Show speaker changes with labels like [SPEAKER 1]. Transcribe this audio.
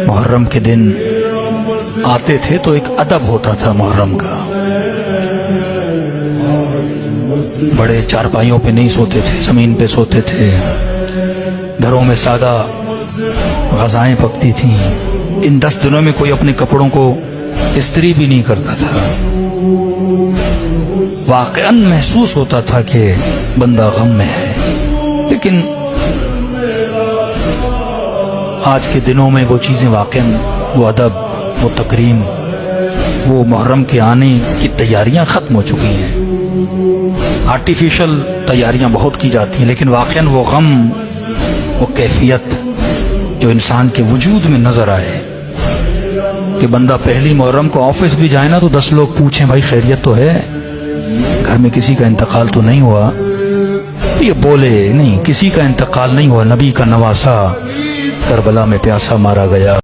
[SPEAKER 1] محرم کے دن آتے تھے تو ایک ادب ہوتا تھا محرم کا. بڑے چارپائیوں پہ نہیں سوتے تھے، زمین پہ سوتے تھے. گھروں میں سادہ غذائیں پکتی تھیں. ان 10 دنوں میں کوئی اپنے کپڑوں کو استری بھی نہیں کرتا تھا. واقعاً محسوس ہوتا تھا کہ بندہ غم میں ہے. لیکن آج کے دنوں میں وہ چیزیں واقعاً، وہ ادب، وہ تکریم، وہ محرم کے آنے کی تیاریاں ختم ہو چکی ہیں. آرٹیفیشل تیاریاں بہت کی جاتی ہیں، لیکن واقعاً وہ غم، وہ کیفیت جو انسان کے وجود میں نظر آئے کہ بندہ پہلی محرم کو آفس بھی جائے نا تو 10 لوگ پوچھیں بھائی خیریت تو ہے، گھر میں کسی کا انتقال تو نہیں ہوا. یہ بولے نہیں، کسی کا انتقال نہیں ہوا، نبی کا نواسا کربلا میں پیاسا مارا گیا.